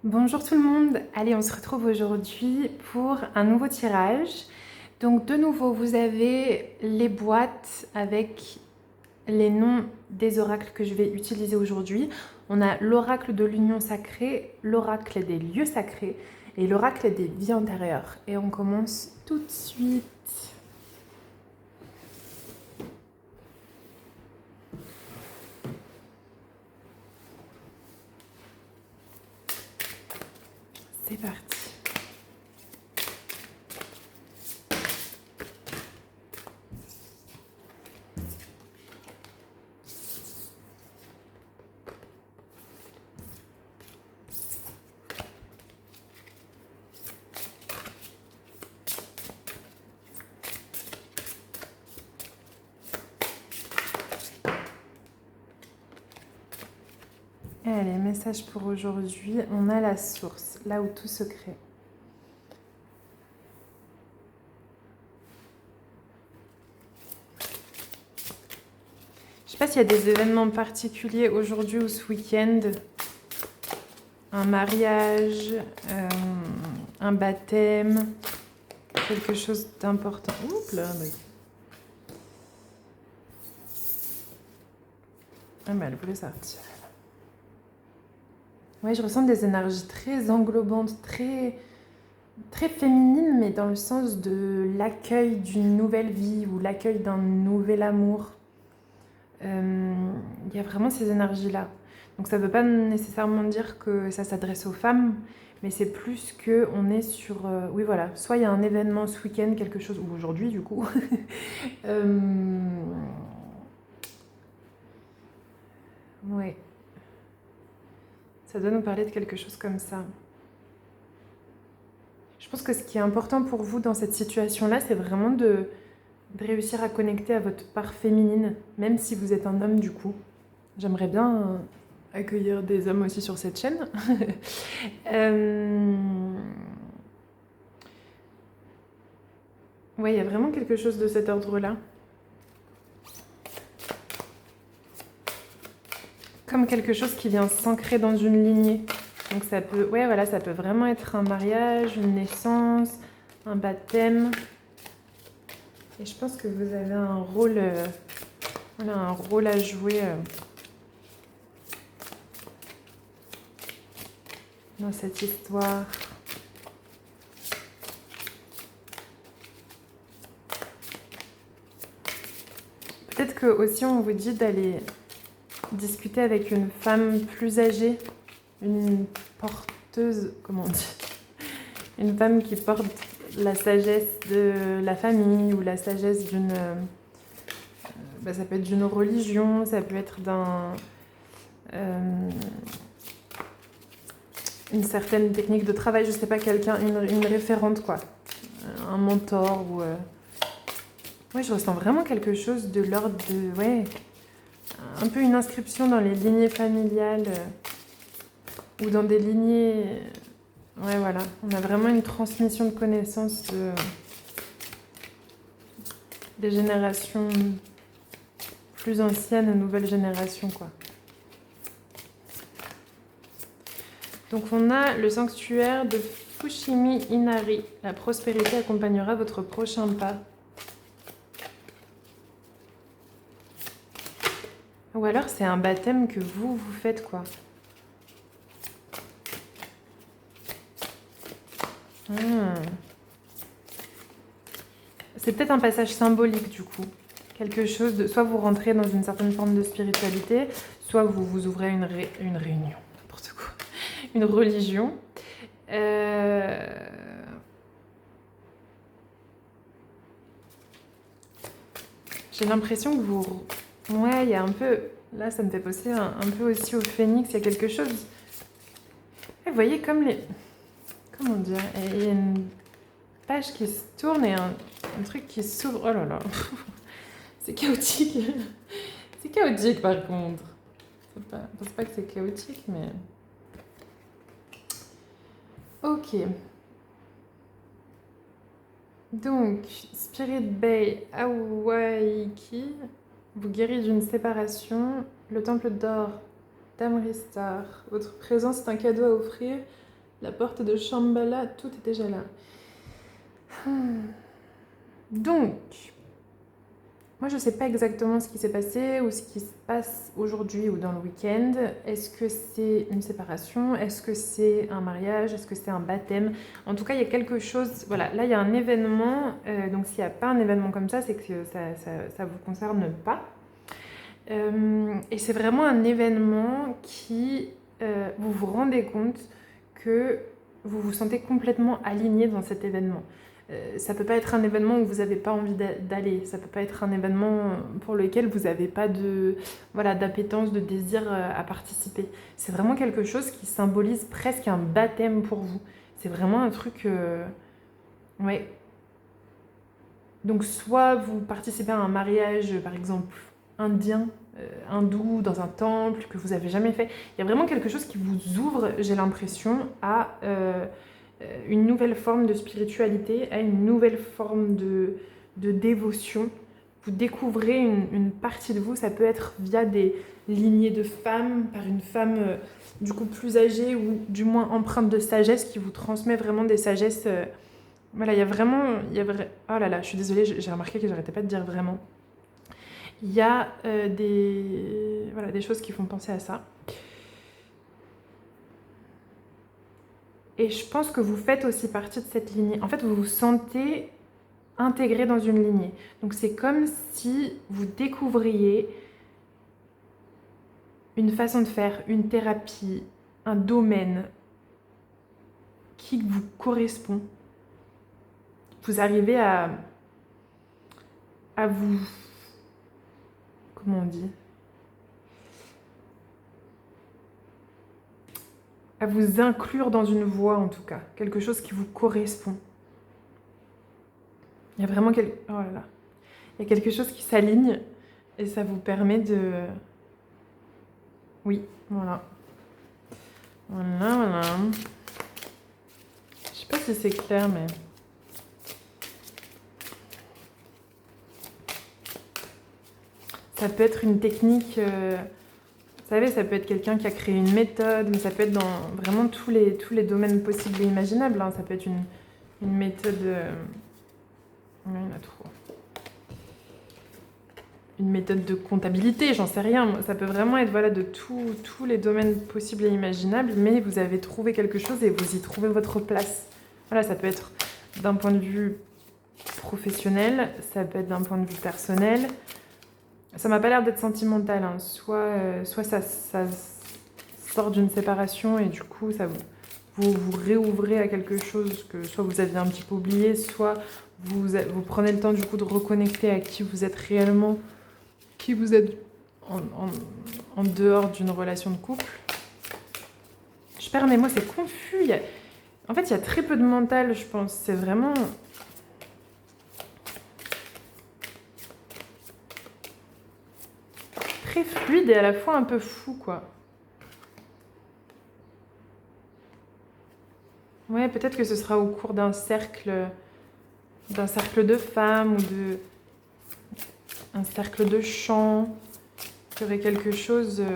Bonjour tout le monde, allez on se retrouve aujourd'hui pour un nouveau tirage. Donc de nouveau vous avez les boîtes avec les noms des oracles que je vais utiliser aujourd'hui. On a l'oracle de l'union sacrée, l'oracle des lieux sacrés et l'oracle des vies antérieures. Et on commence tout de suite. C'est parti. Allez, message pour aujourd'hui, on a la source, là où tout se crée. Je sais pas s'il y a des événements particuliers aujourd'hui ou ce week-end. Un mariage, un baptême, quelque chose d'important. Oups là, mais... Ah mais elle voulait sortir. Ouais, je ressens des énergies très englobantes, très féminines, mais dans le sens de l'accueil d'une nouvelle vie ou l'accueil d'un nouvel amour. Il y a vraiment ces énergies-là. Donc ça ne veut pas nécessairement dire que ça s'adresse aux femmes, mais c'est plus qu'on est sur... oui voilà, soit il y a un événement ce week-end, quelque chose, ou aujourd'hui du coup. Ouais. Ça doit nous parler de quelque chose comme ça. Je pense que ce qui est important pour vous dans cette situation-là, c'est vraiment de réussir à connecter à votre part féminine, même si vous êtes un homme du coup. J'aimerais bien accueillir des hommes aussi sur cette chaîne. Ouais, il y a vraiment quelque chose de cet ordre-là. Comme quelque chose qui vient s'ancrer dans une lignée. Donc ça peut, ouais, voilà, ça peut vraiment être un mariage, une naissance, un baptême. Et je pense que vous avez un rôle, voilà, un rôle à jouer dans cette histoire. Peut-être que aussi on vous dit d'aller discuter avec une femme plus âgée, une porteuse, comment on dit, une femme qui porte la sagesse de la famille ou la sagesse d'une, ça peut être d'une religion, ça peut être une certaine technique de travail, je sais pas, quelqu'un, une référente quoi, un mentor ou... Ouais, je ressens vraiment quelque chose de l'ordre de... Ouais, un peu une inscription dans les lignées familiales ou dans des lignées... Ouais, voilà. On a vraiment une transmission de connaissances des générations plus anciennes aux nouvelles générations, quoi. Donc on a le sanctuaire de Fushimi Inari. La prospérité accompagnera votre prochain pas. Ou alors c'est un baptême que vous faites, quoi. C'est peut-être un passage symbolique du coup. Quelque chose de... Soit vous rentrez dans une certaine forme de spiritualité, soit vous vous ouvrez une réunion, n'importe quoi. Une religion. J'ai l'impression que vous... Ouais, il y a un peu... Là, ça me fait penser un peu aussi au phénix. Il y a quelque chose... Vous voyez, comme les... Comment dire? Il y a une page qui se tourne et un truc qui s'ouvre. Oh là là. C'est chaotique. C'est chaotique par contre. Je pense pas que c'est chaotique, mais... Ok. Donc, Spirit Bay Awaiki vous guérit d'une séparation. Le temple d'or d'Amristar. Votre présence est un cadeau à offrir La porte de Shambhala, tout est déjà là. Donc, moi je ne sais pas exactement ce qui s'est passé ou ce qui se passe aujourd'hui ou dans le week-end. Est-ce que c'est une séparation? Est-ce que c'est un mariage? Est-ce que c'est un baptême? En tout cas, il y a quelque chose... Voilà, là il y a un événement. Donc s'il n'y a pas un événement comme ça, c'est que ça vous concerne pas. Et c'est vraiment un événement qui... vous vous rendez compte que vous vous sentez complètement aligné dans cet événement. Ça peut pas être un événement où vous n'avez pas envie d'aller. Ça peut pas être un événement pour lequel vous n'avez pas d'appétence, de désir à participer. C'est vraiment quelque chose qui symbolise presque un baptême pour vous. C'est vraiment un truc... Ouais. Donc soit vous participez à un mariage, par exemple, indien, hindou, dans un temple, que vous n'avez jamais fait. Il y a vraiment quelque chose qui vous ouvre, j'ai l'impression, à... une nouvelle forme de spiritualité, à une nouvelle forme de dévotion. Vous découvrez une partie de vous, ça peut être via des lignées de femmes, par une femme du coup plus âgée ou du moins empreinte de sagesse qui vous transmet vraiment des sagesses. Voilà, il y a vraiment... Oh là là, je suis désolée, j'ai remarqué que j'arrêtais pas de dire vraiment. Il y a des choses qui font penser à ça. Et je pense que vous faites aussi partie de cette lignée. En fait, vous vous sentez intégré dans une lignée. Donc c'est comme si vous découvriez une façon de faire, une thérapie, un domaine qui vous correspond. Vous arrivez à vous... Comment on dit ? À vous inclure dans une voie en tout cas. Quelque chose qui vous correspond. Il y a vraiment oh là là. Il y a quelque chose qui s'aligne et ça vous permet de... Oui, voilà. Voilà. Je sais pas si c'est clair, mais... Ça peut être une technique... Vous savez, ça peut être quelqu'un qui a créé une méthode, mais ça peut être dans vraiment tous les domaines possibles et imaginables. Hein. Ça peut être une méthode... Il y en a trop. Une méthode de comptabilité, j'en sais rien. Ça peut vraiment être de tous les domaines possibles et imaginables, mais vous avez trouvé quelque chose et vous y trouvez votre place. Voilà, ça peut être d'un point de vue professionnel, ça peut être d'un point de vue personnel. Ça m'a pas l'air d'être sentimental. Hein. Soit ça sort d'une séparation et du coup, ça vous réouvrez à quelque chose que soit vous aviez un petit peu oublié, soit vous prenez le temps du coup de reconnecter à qui vous êtes réellement, qui vous êtes en dehors d'une relation de couple. Je perds mes mots, c'est confus. En fait, il y a très peu de mental, je pense. C'est vraiment... très fluide et à la fois un peu fou, quoi. Ouais, peut-être que ce sera au cours d'un cercle de femmes ou un cercle de chant. Il y aurait quelque chose de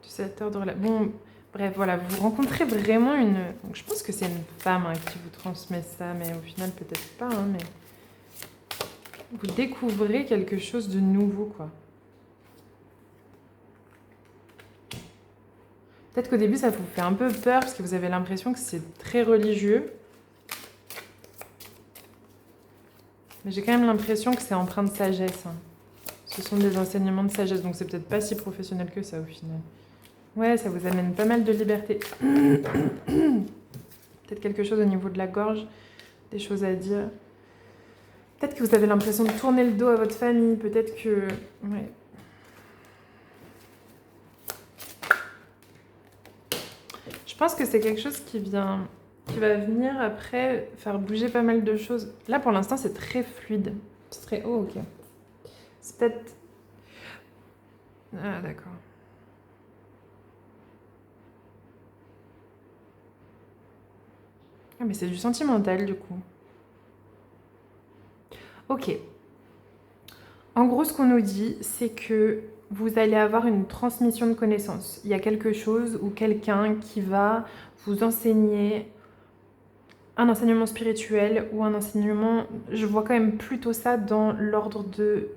cet ordre-là. Bon, bref, voilà, vous rencontrez vraiment une... Donc, je pense que c'est une femme qui vous transmet ça, mais au final, peut-être pas, hein, mais... Vous découvrez quelque chose de nouveau, quoi. Peut-être qu'au début, ça vous fait un peu peur parce que vous avez l'impression que c'est très religieux. Mais j'ai quand même l'impression que c'est empreint de sagesse. Hein. Ce sont des enseignements de sagesse, donc c'est peut-être pas si professionnel que ça au final. Ouais, ça vous amène pas mal de liberté. Peut-être quelque chose au niveau de la gorge, des choses à dire. Peut-être que vous avez l'impression de tourner le dos à votre famille, peut-être que... Ouais. Je pense que c'est quelque chose qui va venir après faire bouger pas mal de choses. Là, pour l'instant, c'est très fluide. C'est très... Oh, ok. C'est peut-être... Ah, d'accord. Ah, mais c'est du sentimental, du coup. Ok. En gros, ce qu'on nous dit, c'est que vous allez avoir une transmission de connaissances. Il y a quelque chose ou quelqu'un qui va vous enseigner un enseignement spirituel ou un enseignement, je vois quand même plutôt ça dans l'ordre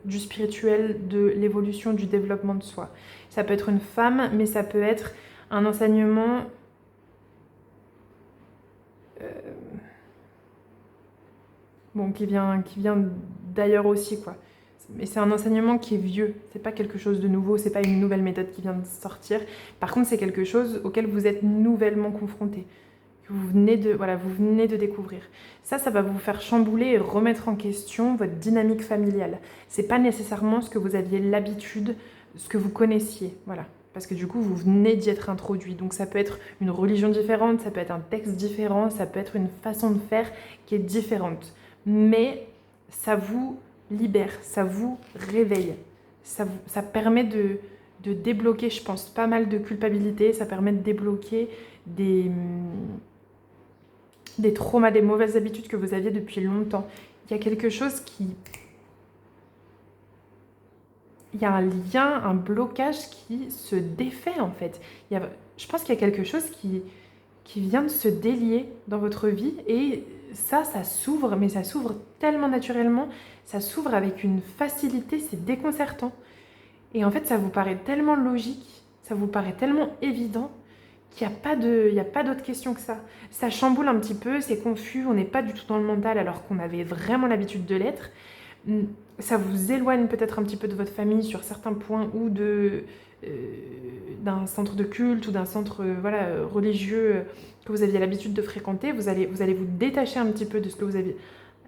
du spirituel, de l'évolution, du développement de soi. Ça peut être une femme, mais ça peut être un enseignement bon, qui vient d'ailleurs aussi, quoi. Mais c'est un enseignement qui est vieux, c'est pas quelque chose de nouveau, c'est pas une nouvelle méthode qui vient de sortir. Par contre, c'est quelque chose auquel vous êtes nouvellement confronté, que vous venez de découvrir. Ça va vous faire chambouler et remettre en question votre dynamique familiale. C'est pas nécessairement ce que vous aviez l'habitude, ce que vous connaissiez, voilà. Parce que du coup, vous venez d'y être introduit. Donc ça peut être une religion différente, ça peut être un texte différent, ça peut être une façon de faire qui est différente. Mais ça vous libère, ça vous réveille. Ça permet de débloquer, je pense, pas mal de culpabilité. Ça permet de débloquer des traumas, des mauvaises habitudes que vous aviez depuis longtemps. Il y a quelque chose qui... Il y a un lien, un blocage qui se défait en fait. Je pense qu'il y a quelque chose qui vient de se délier dans votre vie et ça s'ouvre, mais ça s'ouvre tellement naturellement, ça s'ouvre avec une facilité, c'est déconcertant. Et en fait, ça vous paraît tellement logique, ça vous paraît tellement évident qu'il n'y a pas d'autre question que ça. Ça chamboule un petit peu, c'est confus, on n'est pas du tout dans le mental alors qu'on avait vraiment l'habitude de l'être. Ça vous éloigne peut-être un petit peu de votre famille sur certains points ou d'un centre de culte ou d'un centre religieux que vous aviez l'habitude de fréquenter. Vous allez vous détacher un petit peu de ce que vous avez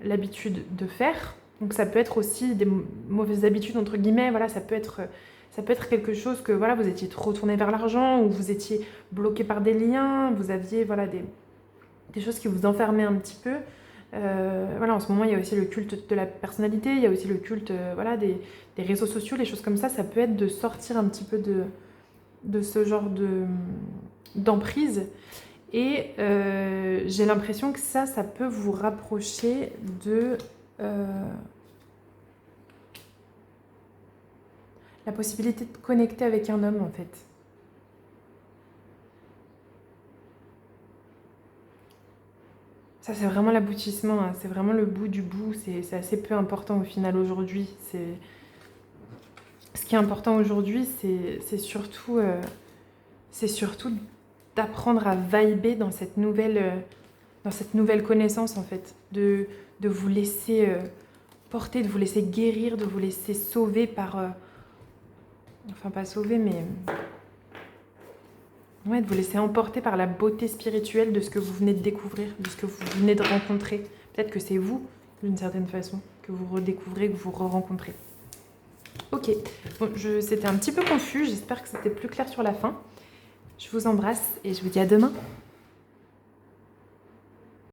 l'habitude de faire. Donc ça peut être aussi des mauvaises habitudes entre guillemets. Voilà, ça peut être quelque chose que vous étiez trop tourné vers l'argent ou vous étiez bloqué par des liens. Vous aviez des choses qui vous enfermaient un petit peu. En ce moment, il y a aussi le culte de la personnalité, il y a aussi le culte des réseaux sociaux, les choses comme ça. Ça peut être de sortir un petit peu de ce genre d'emprise. Et j'ai l'impression que ça peut vous rapprocher de la possibilité de connecter avec un homme, en fait. Ça, c'est vraiment l'aboutissement, hein. C'est vraiment le bout du bout. C'est assez peu important au final aujourd'hui. Ce qui est important aujourd'hui, c'est surtout d'apprendre à vibrer dans cette nouvelle connaissance, en fait. De vous laisser porter, de vous laisser guérir, de vous laisser sauver par... enfin, pas sauver, mais... Ouais, de vous laisser emporter par la beauté spirituelle de ce que vous venez de découvrir, de ce que vous venez de rencontrer. Peut-être que c'est vous, d'une certaine façon, que vous redécouvrez, que vous re-rencontrez. Ok, bon, c'était un petit peu confus, j'espère que c'était plus clair sur la fin. Je vous embrasse et je vous dis à demain.